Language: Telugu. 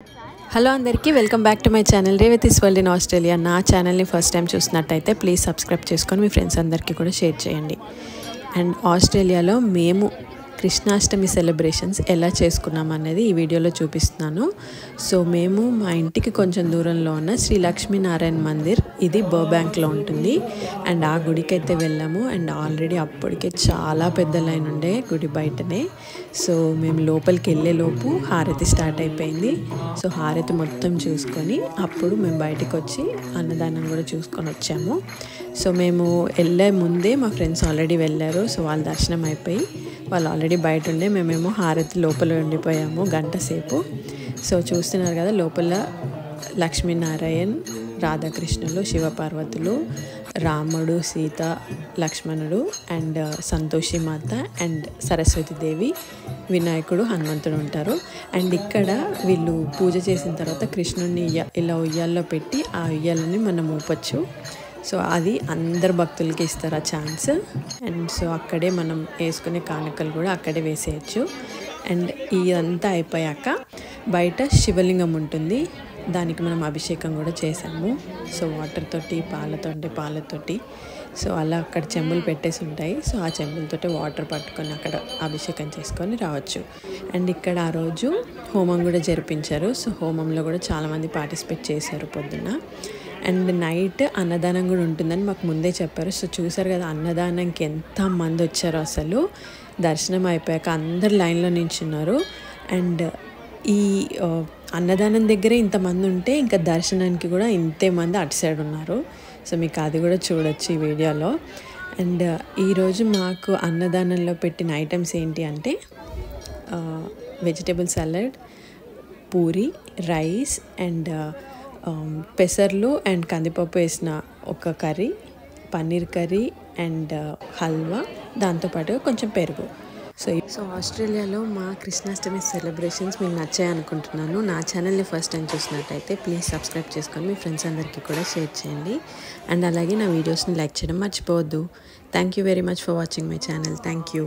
హలో అందరికీ welcome back to my channel Revathi's world in Australia. నా ఛానల్ని ఫస్ట్ టైం చూసినట్టయితే ప్లీజ్ సబ్స్క్రైబ్ చేసుకొని మీ ఫ్రెండ్స్ అందరికీ కూడా షేర్ చేయండి. అండ్ ఆస్ట్రేలియాలో మేము కృష్ణాష్టమి సెలబ్రేషన్స్ ఎలా చేసుకున్నాం అనేది ఈ వీడియోలో చూపిస్తున్నాను. సో మేము మా ఇంటికి కొంచెం దూరంలో ఉన్న శ్రీ లక్ష్మీనారాయణ మందిర్, ఇది బర్బ్యాంక్లో ఉంటుంది. అండ్ ఆ గుడికి అయితే వెళ్ళాము. అండ్ ఆల్రెడీ అప్పటికే చాలా పెద్ద లైన్ ఉండే గుడి బయటనే. సో మేము లోపలికి వెళ్ళేలోపు హారతి స్టార్ట్ అయిపోయింది. సో హారతి మొత్తం చూసుకొని అప్పుడు మేము బయటకు వచ్చి అన్నదానం కూడా చూసుకొని వచ్చాము. సో మేము వెళ్ళే ముందే మా ఫ్రెండ్స్ ఆల్రెడీ వెళ్ళారు. సో వాళ్ళ దర్శనం అయిపోయి వాళ్ళు ఆల్రెడీ బయట ఉండే, మేమేమో హారతి లోపల ఉండిపోయాము గంట సేపు. సో చూస్తున్నారు కదా, లోపల లక్ష్మీనారాయణ్, రాధాకృష్ణులు, శివపార్వతులు, రాముడు, సీత, లక్ష్మణుడు and Santoshi Mata and Saraswatidevi, వినాయకుడు, హనుమంతుడు ఉంటారు. అండ్ ఇక్కడ వీళ్ళు పూజ చేసిన తర్వాత కృష్ణుడిని ఇలా ఉయ్యాల్లో పెట్టి ఆ ఉయ్యాలని మనం ఊపచ్చు. సో అది అందరు భక్తులకి ఇస్తారు ఆ ఛాన్స్. అండ్ సో అక్కడే మనం వేసుకునే కానుకలు కూడా అక్కడే వేసేయచ్చు. అండ్ ఇదంతా అయిపోయాక బయట శివలింగం ఉంటుంది, దానికి మనం అభిషేకం కూడా చేసాము. సో వాటర్ తోటి, పాలతోటి సో అలా అక్కడ చెంబులు పెట్టేసి ఉంటాయి. సో ఆ చెంబులతోటి వాటర్ పట్టుకొని అక్కడ అభిషేకం చేసుకొని రావచ్చు. అండ్ ఇక్కడ ఆ రోజు హోమం కూడా జరిపించారు. సో హోమంలో కూడా చాలామంది పార్టిసిపేట్ చేశారు పొద్దున్న. అండ్ నైట్ అన్నదానం కూడా ఉంటుందని మాకు ముందే చెప్పారు. సో చూసారు కదా, అన్నదానంకి ఎంతమంది వచ్చారో అసలు. దర్శనం అయిపోయాక అందరు లైన్లో నించున్నారు. అండ్ ఈ అన్నదానం దగ్గరే ఇంతమంది ఉంటే ఇంకా దర్శనానికి కూడా ఇంతే మంది అటు సైడ్ ఉన్నారు. సో మీకు అది కూడా చూడొచ్చు ఈ వీడియోలో. అండ్ ఈరోజు మాకు అన్నదానంలో పెట్టిన ఐటమ్స్ ఏంటి అంటే vegetable salad, puri, rice and పెసర్లు అండ్ కందిపప్పు వేసిన ఒక curry, paneer curry and halwa, దాంతోపాటు కొంచెం పెరుగు. సో ఆస్ట్రేలియాలో మా కృష్ణాష్టమి సెలబ్రేషన్స్ మీకు నచ్చాయి అనుకుంటున్నాను. నా ఛానల్ని ఫస్ట్ టైం చూసినట్టయితే ప్లీజ్ సబ్స్క్రైబ్ చేసుకొని మీ ఫ్రెండ్స్ అందరికీ కూడా షేర్ చేయండి. అండ్ అలాగే నా వీడియోస్ని లైక్ చేయడం మర్చిపోవద్దు. Thank you very much for watching my channel. Thank you.